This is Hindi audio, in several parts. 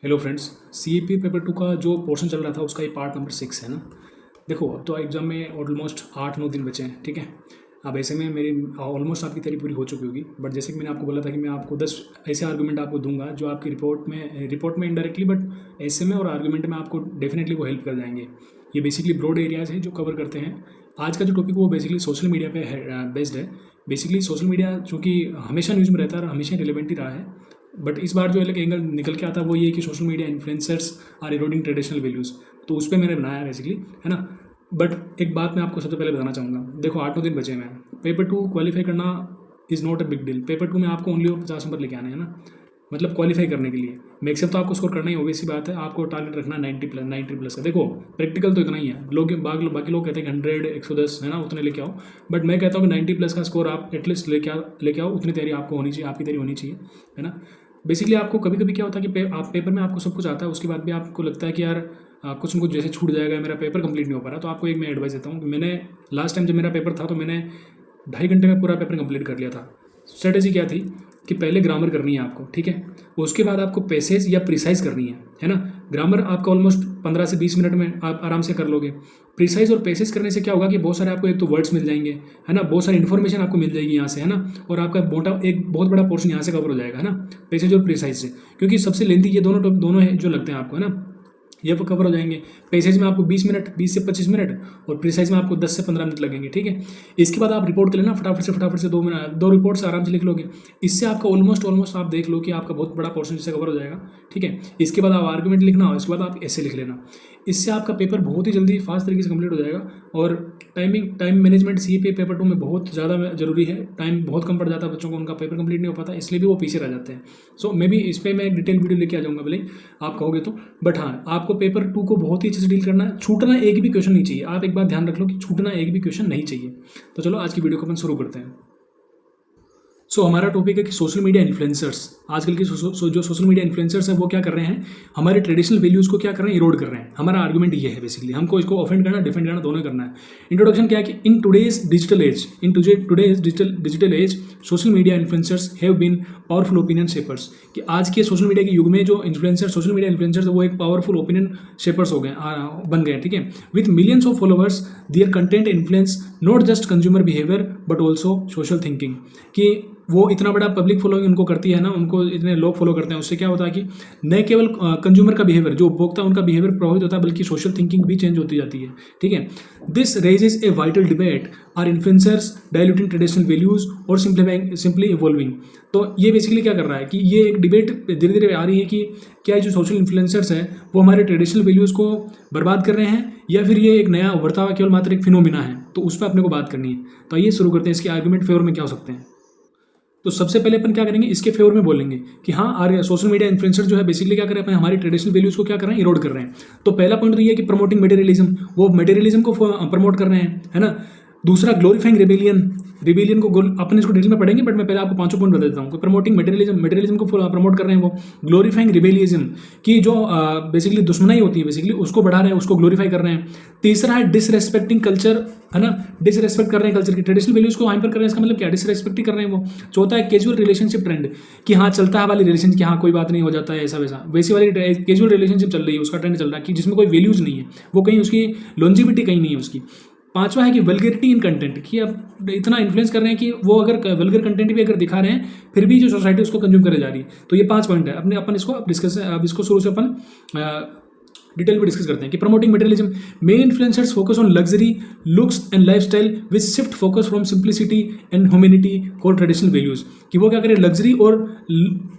Hello friends. सीईपी पेपर 2 का जो पोर्शन चल रहा था उसका ये पार्ट नंबर 6 है ना। देखो अब तो एग्जाम में ऑलमोस्ट 8-9 दिन बचे हैं, ठीक है। अब ऐसे में मेरी ऑलमोस्ट आपकी तैयारी पूरी हो चुकी होगी, बट जैसे कि मैंने आपको बोला था कि मैं आपको 10 ऐसे आर्गूमेंट आपको दूंगा जो आपकी रिपोर्ट में इनडायरेक्टली बट ऐसे में और आर्गूमेंट में आपको डेफिनेटली वो हेल्प कर जाएंगे। ये बेसिकली ब्रॉड एरियाज है जो कवर करते हैं। आज का जो टॉपिक वो बेसिकली सोशल मीडिया पे बेस्ड है। बेसिकली सोशल मीडिया चूँकि हमेशा न्यूज़ में रहता है और हमेशा रिलेवेंट ही रहा है, बट इस बार जो अलग एंगल निकल के आता है वो ये कि social media influencers are eroding traditional values. तो उस पर मैंने बनाया है बेसिकली, है ना। बट एक बात मैं आपको सबसे पहले बताना चाहूँगा। देखो 8-9 दिन बचे हुए हैं। पेपर 2 क्वालिफाई करना is not a big deal. Paper 2 में आपको ओनली और 50 नंबर लेके आने हैं ना, मतलब क्वालिफाई करने के लिए मैक्सिमम तो आपको स्कोर करना ही ओबवियस सी बात है। आपको टारगेट रखना 90+ का। देखो प्रैक्टिकल तो इतना ही है। बाकी लोग कहते हैं कि 100 110 है ना, उतने लेके आओ, बट मैं कहता हूँ कि 90+ का स्कोर आप एटलीस्ट लेके आओ। उतनी तैयारी आपको होनी चाहिए, आपकी तैयारी होनी चाहिए, है ना। बेसिकली आपको कभी कभी क्या होता है कि आप पेपर में आपको सब कुछ आता है, उसके बाद भी आपको लगता है कि यार कुछ न कुछ जैसे छूट जाएगा, मेरा पेपर कंप्लीट नहीं हो पा रहा। तो आपको एक मैं एडवाइस देता हूँ कि मैंने लास्ट टाइम जब मेरा पेपर था तो मैंने 2.5 घंटे में पूरा पेपर कंप्लीट कर लिया था। स्ट्रेटेजी क्या थी कि पहले ग्रामर करनी है आपको, ठीक है। उसके बाद आपको पैसेज या प्रिसाइज करनी है ना। ग्रामर आपका ऑलमोस्ट 15 से 20 मिनट में आप आराम से कर लोगे। प्रिसाइज और पैसेज करने से क्या होगा कि बहुत सारे आपको एक तो वर्ड्स मिल जाएंगे, है ना, बहुत सारी इन्फॉर्मेशन आपको मिल जाएगी यहाँ से, है ना। और आपका एक बहुत बड़ा पोर्शन यहाँ से कवर हो जाएगा, है ना, पैसेज और प्रिसाइज से। क्योंकि सबसे लेंथी ये दोनों है जो लगते हैं आपको, है ना, ये वो कवर हो जाएंगे। पैसेज में आपको 20 से 25 मिनट और प्रिसाइज में आपको 10 से 15 मिनट लगेंगे, ठीक है। इसके बाद आप रिपोर्ट के लेना फटाफट से 2 रिपोर्ट्स आराम से लिख लोगे। इससे आपका ऑलमोस्ट आप देख लो कि आपका बहुत बड़ा पोर्शन इससे कवर हो जाएगा, ठीक है। इसके बाद आप आर्गूमेंट लिखना हो, इसके बाद आप ऐसे लिख लेना। इससे आपका पेपर बहुत ही जल्दी फास्ट तरीके से कंप्लीट हो जाएगा। और टाइम मैनेजमेंट सीईपी पेपर 2 में बहुत ज़्यादा जरूरी है। टाइम बहुत कम पड़ जाता है बच्चों को, उनका पेपर कंप्लीट नहीं हो पाता, इसलिए भी वो पीछे रह जाते हैं। सो मे बी इस पर मैं एक डिटेल वीडियो लेके आ जाऊँगा भले आप कहोगे तो। बट हाँ, आपको पेपर 2 को बहुत ही अच्छे से डील करना है। छूटना एक भी क्वेश्चन नहीं चाहिए। आप एक बात ध्यान रख लो कि छूटना एक भी क्वेश्चन नहीं चाहिए। तो चलो आज की वीडियो को अपन शुरू करते हैं। हमारा टॉपिक है कि सोशल मीडिया इन्फ्लुएंसर्स, आजकल के जो सोशल मीडिया इन्फ्लुएंसर्स हैं वो क्या कर रहे हैं, हमारे ट्रेडिशनल वैल्यूज़ को क्या कर रहे हैं, इरोड कर रहे हैं। हमारा आर्गुमेंट ये है बेसिकली, हमको इसको ऑफेंड करना, डिफेंड करना, दोनों करना है। इंट्रोडक्शन क्या है कि in today's digital age social media influencers have been powerful opinion shapers. कि आज के सोशल मीडिया के युग में जो सोशल मीडिया इन्फ्लुएंसर्स वो एक पावरफुल ओपिनियन शेपर्स हो गए, बन गए, ठीक है। With millions of followers their content influence not just consumer behaviour but also social thinking. कि वो इतना बड़ा पब्लिक फॉलोइंग उनको करती है ना, उनको इतने लोग फॉलो करते हैं, उससे क्या होता है कि न केवल कंज्यूमर का बिहेवियर, जो उपभोक्ता उनका बिहेवियर प्रभावित होता है, बल्कि सोशल थिंकिंग भी चेंज होती जाती है, ठीक है। This raises a vital debate, are influencers diluting traditional values और सिंपली इवॉल्विंग। तो ये बेसिकली क्या कर रहा है कि ये एक डिबेट धीरे धीरे आ रही है कि क्या जो सोशल इन्फ्लुएंसर्स हैं वो हमारे ट्रेडिशनल वैल्यूज़ को बर्बाद कर रहे हैं या फिर ये एक नया उभरता हुआ केवल मात्र एक फिनोमिना है। तो उस पर अपने को बात करनी है। तो आइए शुरू करते हैं। इसके आर्गुमेंट फेवर में क्या हो सकते हैं। तो सबसे पहले अपन क्या करेंगे, इसके फेवर में बोलेंगे कि हाँ सोशल मीडिया इन्फ्लुएंसर जो है बेसिकली क्या कर रहे हैं, हमारी ट्रेडिशनल वैल्यूज को क्या कर रहे हैं, इरोड कर रहे हैं। तो पहला पॉइंट तो ये है कि प्रमोटिंग मटेरियलिज्म, वो मटेरियलिज्म को प्रमोट कर रहे हैं, है ना। दूसरा ग्लोरीफाइंग रिबेलियन को अपन इसको डिटेल में पढ़ेंगे, बट मैं पहले आपको 5 पॉइंट बता देता हूँ। प्रमोटिंग मटेरियलिज्म को प्रमोट कर रहे हैं वो। ग्लोरीफाइंग रिबेलियज्म की जो बेसिकली दुश्मनाई होती है बेसिकली उसको बढ़ा रहे हैं, उसको ग्लोरीफाई कर रहे हैं। तीसरा है डिसरेस्पेक्टिंग कल्चर, है ना, डिसरेस्पेक्ट कर रहे हैं कल्चर की, ट्रेडिशनल वैल्यूज को हाइपर कर रहे हैं। इसका मतलब क्या, डिसरेस्पेक्ट ही कर रहे हैं वो। चौथा है कैजुअल रिलेशनशिप ट्रेंड, कि हाँ चलता है वाली रिलेशन, कि हाँ कोई बात नहीं, हो जाता है ऐसा वैसा, वैसी वाली कैजुअल रिलेशनशिप चल रही है, उसका ट्रेंड चल रहा है कि जिसमें कोई वैल्यूज नहीं है, वो कहीं उसकी लॉन्जिविटी कहीं नहीं है उसकी। पांचवा है कि वल्गरिटी इन कंटेंट, कि अब इतना इन्फ्लुएंस कर रहे हैं कि वो अगर वल्गर कंटेंट भी अगर दिखा रहे हैं फिर भी जो सोसाइटी उसको कंज्यूम करे जा रही है। तो ये 5 पॉइंट है। अपन इसको डिस्कस, अब इसको शुरू से अपन डिटेल में डिस्कस करते हैं कि promoting materialism, main influencers focus on luxury looks and lifestyle with shift focus from simplicity and humanity core traditional values. कि वो क्या करें, लग्जरी और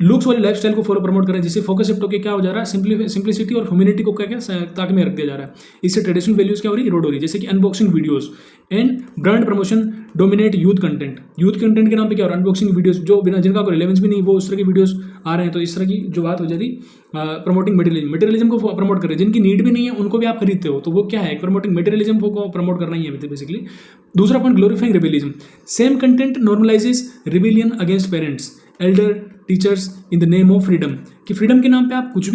लुक्स वाली लाइफस्टाइल को फॉलो प्रमोट करें, जिससे फोकस शिफ्ट होकर क्या हो जा रहा है, सिंप्लिसिटी और ह्यूमैनिटी को क्या ताक में रख दिया जा रहा है। इससे ट्रेडिशनल वैल्यूज क्या हो रही है, इरोड हो रही है। जैसे कि unboxing videos and brand promotion dominate youth content के नाम पे क्या हो रहा है, अनबॉक्सिंग वीडियोस जो बिना जिनका कोई रिलेवेंस भी नहीं, वो उस तरह की वीडियोस आ रहे हैं। तो इस तरह की जो बात हो जा रही, प्रमोटिंग मटेरियलिज्म को प्रमोट कर रहे हैं। जिनकी नीड भी नहीं है उनको भी आप खरीदते हो, तो वो क्या है, प्रमोटिंग मटेरियलिज्म को प्रमोट करना ही है बेसिकली। दूसरा point glorifying rebellism, same content normalizes rebellion against parents elder teachers in the name of freedom. कि फ्रीडम के नाम पे आप कुछ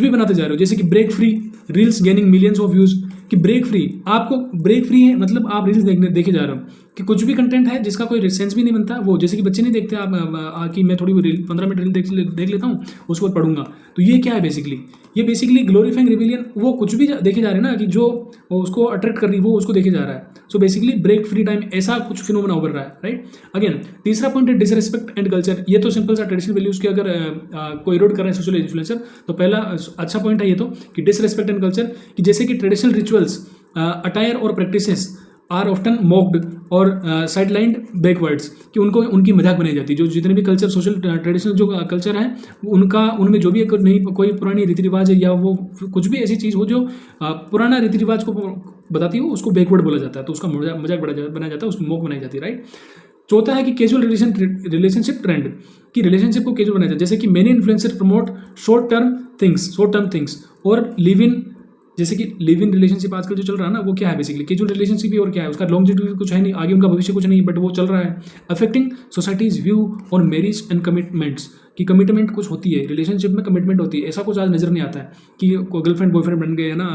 भी बनाते जा रहे हो, जैसे कि break free reels gaining millions of views, कि ब्रेक फ्री, आपको ब्रेक फ्री है मतलब आप रील्स देखे जा रहे हो कि कुछ भी कंटेंट है जिसका कोई सेंस भी नहीं बनता, वो जैसे कि बच्चे नहीं देखते आप कि मैं थोड़ी रील 15 मिनट रील देख लेता हूँ उसके बाद पढ़ूंगा। तो ये क्या है बेसिकली, ये बेसिकली ग्लोरीफाइंग रिविलियन, वो कुछ भी देखे जा रहे हैं ना कि जो उसको अट्रैक्ट कर रही है वो उसको देखे जा रहा है। So basically break free time ऐसा कुछ फिनोमेना उभर रहा है, राइट। अगेन तीसरा पॉइंट है डिसरिस्पेक्ट एंड कल्चर। ये तो सिंपल सा ट्रेडिशनल वैल्यूज के अगर कोई इरोड कर रहे हैं सोशल इन्फ्लुएंसर, तो पहला अच्छा पॉइंट है ये तो कि डिसरिस्पेक्ट एंड कल्चर, कि जैसे कि ट्रेडिशनल रिचुअल्स, अटायर और प्रैक्टिसेस आर ऑफ्टन मॉक्ड और साइडलाइंड बैकवर्ड्स, कि उनको उनकी मजाक बनाई जाती है। जो जितने भी कल्चर सोशल ट्रेडिशनल जो कल्चर है उनका, उनमें जो भी एक नई कोई पुरानी रीति रिवाज है या वो कुछ भी ऐसी चीज़ हो जो पुराना रीति रिवाज को बताती हो, उसको बैकवर्ड बोला जाता है, तो उसका मजाक बनाया जाता है, उसकी मॉक बनाई जाती है, राइट। चौथा है कि कैजुअल रिलेशनशिप ट्रेंड, कि रिलेशनशिप को कैजुअल बनाया जाता है। जैसे कि many influencer promote short term things और लिव इन, जैसे कि लिव इन रिलेशनशिप आजकल जो चल रहा है ना, वो क्या है बेसिकली कैजुअल रिलेशनशिप ही, और क्या है उसका लॉन्जिट्यूड कुछ है नहीं, आगे उनका भविष्य कुछ नहीं, बट वो चल रहा है। Affecting societies view on marriage and commitments, कि कमिटमेंट कुछ होती है रिलेशनशिप में, कमिटमेंट होती है, ऐसा कुछ आज नजर नहीं आता है कि गर्लफ्रेंड बॉयफ्रेंड बन गए है ना,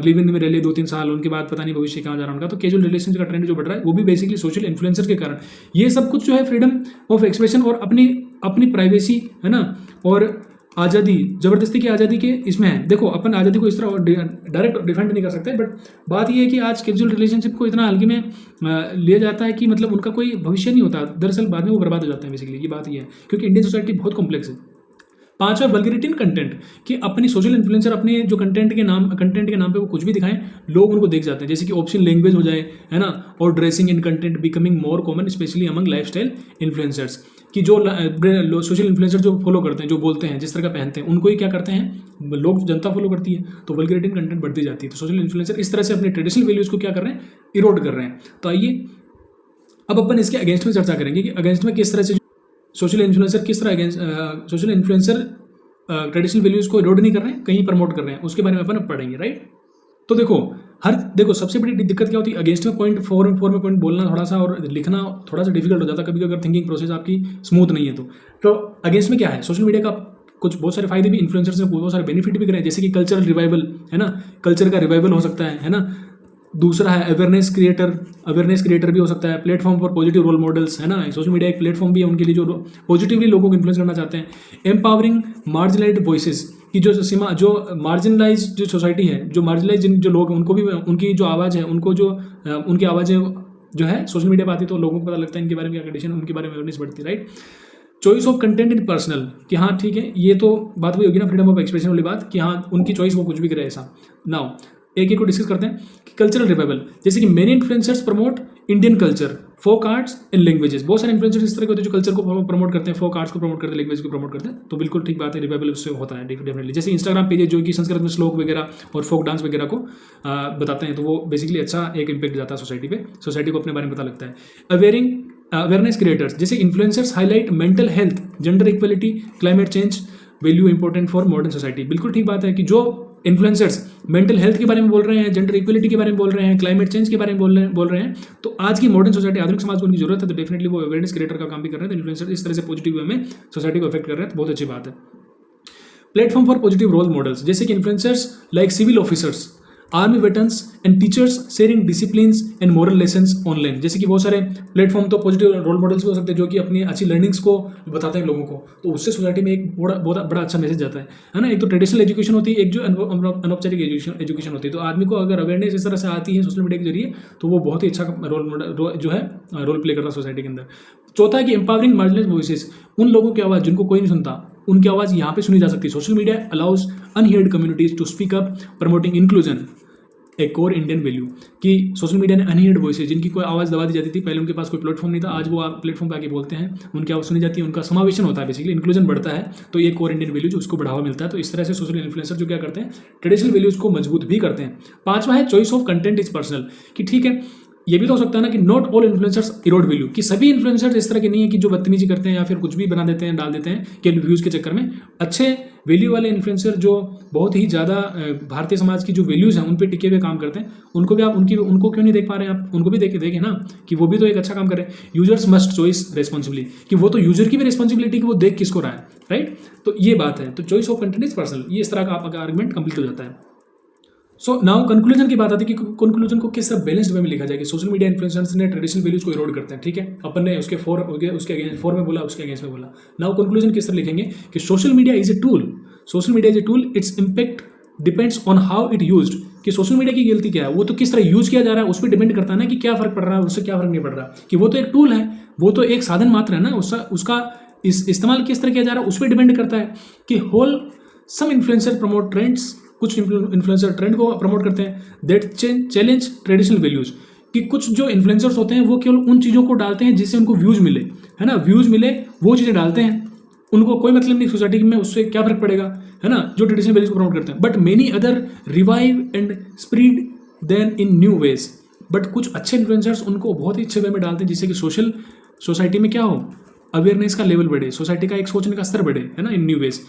लिव इन में रह लिए 2-3 साल, उनके बाद पता नहीं भविष्य कहाँ जा रहा है उनका। तो कैजुअल रिलेशनशिप का ट्रेंड जो बढ़ रहा है वो भी बेसिकली सोशल इन्फ्लुएंसर के कारण। ये सब कुछ जो है फ्रीडम ऑफ एक्सप्रेशन और अपनी प्राइवेसी है ना, और आज़ादी, ज़बरदस्ती की आज़ादी के इसमें है। देखो अपन आज़ादी को इस तरह डायरेक्ट डिफेंड नहीं कर सकते, बट बात ये है कि आज कैजुअल रिलेशनशिप को इतना हल्के में लिया जाता है कि मतलब उनका कोई भविष्य नहीं होता, दरअसल बाद में वो बर्बाद हो जाते हैं। बेसिकली ये बात ये है, क्योंकि इंडियन सोसाइटी बहुत कॉम्प्लेक्स है। पांचवा वल्गैरिटी इन कंटेंट, कि अपनी सोशल इन्फ्लुएंसर अपने जो कंटेंट के नाम पे वो कुछ भी दिखाएं, लोग उनको देख जाते हैं। जैसे कि ऑप्शन लैंग्वेज हो जाए है ना, और ड्रेसिंग इन content becoming more common specially among lifestyle influencers, कि जो सोशल इन्फ्लुएंसर जो फॉलो करते हैं, जो बोलते हैं, जिस तरह का पहनते हैं, उनको ही क्या करते हैं लोग, जनता फॉलो करती है, तो वल्गैरिटी इन कंटेंट बढ़ती जाती है। तो सोशल इन्फ्लुएंसर इस तरह से अपने ट्रेडिशनल वैल्यूज को क्या कर रहे हैं, इरोड कर रहे हैं। तो आइए अब अपन इसके अगेंस्ट में चर्चा करेंगे कि अगेंस्ट में किस तरह से social influencer social influencer traditional values को इरोड नहीं कर रहे हैं, कहीं प्रमोट कर रहे हैं, उसके बारे में अपन अब पढ़ेंगे, राइट। तो देखो सबसे बड़ी दिक्कत क्या होती है, अगेंस्ट में पॉइंट 4 में पॉइंट बोलना थोड़ा सा और लिखना थोड़ा सा डिफिकल्ट हो जाता है कभी, अगर थिंकिंग प्रोसेस आपकी स्मूथ नहीं है तो अगेंस्ट में क्या है, सोशल मीडिया का कुछ बहुत सारे फायदे भी, इन्फ्लुएंसर से बहुत सारे बेनिफिट भी करें, जैसे कि कल्चरल रिवाइवल है ना, कल्चर का रिवाइवल हो सकता है ना। दूसरा है अवेयरनेस क्रिएटर भी हो सकता है, platform for positive role models है ना, सोशल मीडिया एक प्लेटफॉर्म भी है उनके लिए जो पॉजिटिवली लोगों को इन्फ्लुएंस करना चाहते हैं। एम्पावरिंग मार्जिनलाइज्ड वॉइसेस, की जो मार्जिनलाइज जो सोसाइटी है, जो मार्जिनलाइज जो लोग हैं, उनको भी उनकी जो आवाज़ है, उनको जो उनकी आवाज़ें जो है सोशल मीडिया पर आती है, तो लोगों को पता लगता है इनके बारे में क्या कंडीशन, उनके बारे में अवेयरनेस बढ़ती है, right. Choice of content in personal, कि हाँ ठीक है, ये तो बात हुई होगी ना फ्रीडम ऑफ एक्सप्रेशन वाली बात, कि हाँ उनकी चॉइस वो कुछ भी करे ऐसा। नाउ एक को डिस्कस करते हैं कि कल्चरल रिवाइवल, जैसे कि many influencers promote Indian culture, folk arts and languages. बहुत सारे इन्फ्लुएंसर्स इस तरह के होते हैं जो कल्चर को प्रमोट करते हैं, फोक आर्ट्स को प्रमोट करते हैं, लैंग्वेज को प्रमोट करते हैं, तो बिल्कुल ठीक बात है, रिवाइवल उससे होता है डेफिनेटली। जैसे इंस्टाग्राम पेज जो कि संस्कृत में श्लोक वगैरह और फोक डांस वगैरह को बताते हैं, तो वो बेसिकली अच्छा एक इम्पैक्ट जाता है सोसाइटी पे, सोसाइटी को अपने बारे में पता लगता है। अवेयरनेस क्रिएटर्स, जैसे influencers highlight mental health, gender equality, climate change value important for modern society. बिल्कुल ठीक बात है कि जो इन्फ्लुएंसर्स मेंटल हेल्थ के बारे में बोल रहे हैं, जेंडर इक्वलिटी के बारे में बोल रहे हैं, क्लाइमेट चेंज के बारे में बोल रहे हैं, तो आज की मॉडर्न सोसाइटी, आधुनिक समाज को उनकी जरूरत है, तो डेफिनेटली वो अवेयरनेस क्रिएटर का काम भी कर रहे हैं। तो इन्फ्लुएंसर इस तरह से पॉजिटिव वे में सोसाइटी को अफेक्ट कर रहे हैं, तो बहुत अच्छी बात है। Platform for positive role models, जैसे कि influencers like civil officers, army veterans and teachers sharing disciplines and moral lessons online. जैसे कि बहुत सारे प्लेटफॉर्म तो पॉजिटिव रोल मॉडल्स भी हो सकते हैं जो कि अपनी अच्छी लर्निंग्स को बताते हैं लोगों को, तो उससे सोसाइटी में एक बहुत बड़ा अच्छा मैसेज जाता है ना। एक तो ट्रेडिशनल एजुकेशन होती है, एक जो अनौपचारिक एजुकेशन होती है, तो आदमी को अगर अवेयरनेस इस तरह से आती है सोशल मीडिया के जरिए, तो वो बहुत ही अच्छा रोल प्ले करता है सोसाइटी के अंदर। चौथा है कि एम्पावरिंग मार्जिनलाइज्ड वॉइसेस, उन लोगों की आवाज़ जिनको कोई नहीं सुनता, उनकी आवाज़ यहाँ पे सुनी जा सकती है। Social media allows unheard communities to speak up promoting inclusion, एक और इंडियन वैल्यू, कि सोशल मीडिया ने अनहियर्ड वॉइसेज, जिनकी कोई आवाज़ दबा दी जाती थी, पहले उनके पास कोई प्लेटफॉर्म नहीं था, आज वो प्लेटफॉर्म पे आके बोलते हैं, उनकी आवाज़ सुनी जाती है, उनका समावेशन होता है, बेसिकली इंक्लूजन बढ़ता है, तो एक और इंडियन वैल्यू जो उसको बढ़ावा मिलता है। तो इस तरह से सोशल इन्फ्लुएंसर जो क्या करते हैं, ट्रेडिशनल वैल्यूज़ को मजबूत भी करते हैं। पांचवा है choice of content is personal, कि ठीक है ये भी तो हो सकता है ना कि not all influencers Erode value, कि सभी इन्फ्लुएंसर्स इस तरह के नहीं है कि जो बदतमीजी करते हैं या फिर कुछ भी बना देते हैं, डाल देते हैं कि व्यूज़ के चक्कर में। अच्छे वैल्यू वाले इन्फ्लुएंसर जो बहुत ही ज़्यादा भारतीय समाज की जो वैल्यूज़ हैं उन पर टिके हुए काम करते हैं, उनको भी आप उनको क्यों नहीं देख पा रहे हैं, आप उनको भी देखें ना, कि वो भी तो एक अच्छा काम कर रहे हैं। यूजर्स मस्ट चॉइस रेस्पॉन्सिबली, कि वो तो यूजर की भी रिस्पॉन्सिबिलिटी कि वो देख किसको रहा है, राइट। तो ये बात है, तो choice of content is personal, ये इस तरह का आपका आर्गुमेंट कंप्लीट हो जाता है। सो नाउ कंक्लूजन की बात आती है कि कंक्लूजन को किस तरह बैलेंस्ड वे में लिखा जाए कि सोशल मीडिया इन्फ्लुएंसर्स ने ट्रेडिशनल वैल्यूज को इरोड करते हैं, ठीक है, अपन ने उसके उसके अगेंस्ट फोर में बोला, उसके अगेंस्ट में बोला। नाउ कंक्लूजन किस तरह लिखेंगे कि social media is a tool, social media is a tool, its impact depends on how it used, कि सोशल मीडिया की गलती क्या है, वो तो किस तरह यूज किया जा रहा है उस पर डिपेंड करता है ना कि क्या फर्क पड़ रहा है, उससे क्या फर्क नहीं पड़ रहा, कि वो तो एक टूल है, वो तो एक साधन मात्र है ना, उसका इस्तेमाल किस तरह किया जा रहा है उस पर डिपेंड करता है कि होल सम इन्फ्लुएंसर प्रमोट ट्रेंड्स, कुछ इन्फ्लुएंसर ट्रेंड को प्रमोट करते हैं दैट चैलेंज ट्रेडिशनल वैल्यूज, कि कुछ जो इन्फ्लुएंसर्स होते हैं वो केवल उन चीज़ों को डालते हैं जिससे उनको व्यूज मिले, है ना, व्यूज मिले वो चीज़ें डालते हैं, उनको कोई मतलब नहीं सोसाइटी में उससे क्या फर्क पड़ेगा, है ना, जो ट्रेडिशनल वैल्यूज को प्रमोट करते हैं। But many other revive and spread then in new ways, but कुछ अच्छे इन्फ्लुएंसर्स उनको बहुत ही अच्छे वे में डालते हैं जिससे कि सोसाइटी में क्या हो, अवेयरनेस का लेवल बढ़े, सोसाइटी का एक सोचने का स्तर बढ़े, है ना, in new ways.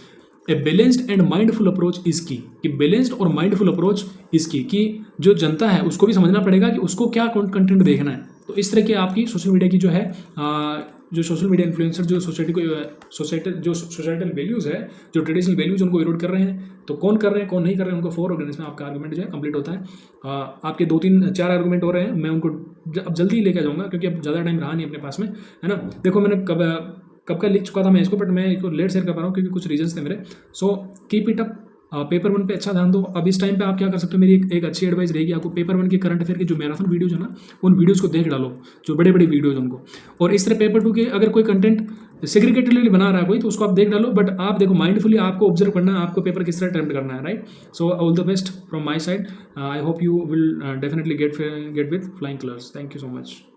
A balanced and mindful approach is key, कि बैलेंस्ड और माइंडफुल अप्रोच इज की, कि जो जनता है उसको भी समझना पड़ेगा कि उसको क्या कंटेंट देखना है। तो इस तरह की आपकी सोशल मीडिया की जो है जो सोशल मीडिया इन्फ्लुएंसर जो सोसाइटल वैल्यूज़ है, जो ट्रेडिशनल वैल्यूज़ उनको इरोड कर रहे हैं, तो कौन कर रहे हैं कौन नहीं कर रहे हैं, उनको 4 ऑर्गेनाइज में आपका आर्गुमेंट जो है कंप्लीट होता है। आपके 2-3-4 आर्गुमेंट हो रहे हैं, मैं उनको अब जल्दी ही लेकर जाऊँगा क्योंकि अब ज़्यादा टाइम रहा नहीं अपने पास में, है ना। देखो मैंने कब का लिख चुका था मैं इसको, बट मैं इसको लेट शेयर कर पा रहा हूँ क्योंकि कुछ रीजंस थे मेरे। So keep it up, paper 1 पे अच्छा ध्यान दो। अब इस टाइम पे आप क्या कर सकते हो, मेरी एक अच्छी एडवाइस रहेगी आपको, पेपर 1 के करंट अफेयर के जो मैराथन वीडियोज है ना, उन वीडियोज़ को देख डालो, जो बड़े बड़े वीडियोज उनको। और इस तरह पेपर 2 के अगर कोई कंटेंट सेग्रीगेटेडली बना रहा है कोई, तो उसको आप देख डालो, बट आप देखो माइंडफुली आपको ऑब्जर्व करना है, आपको पेपर किस तरह अटेम्प्ट करना है, right. So all the best from my side, I hope you will definitely get with flying colours. Thank you so much.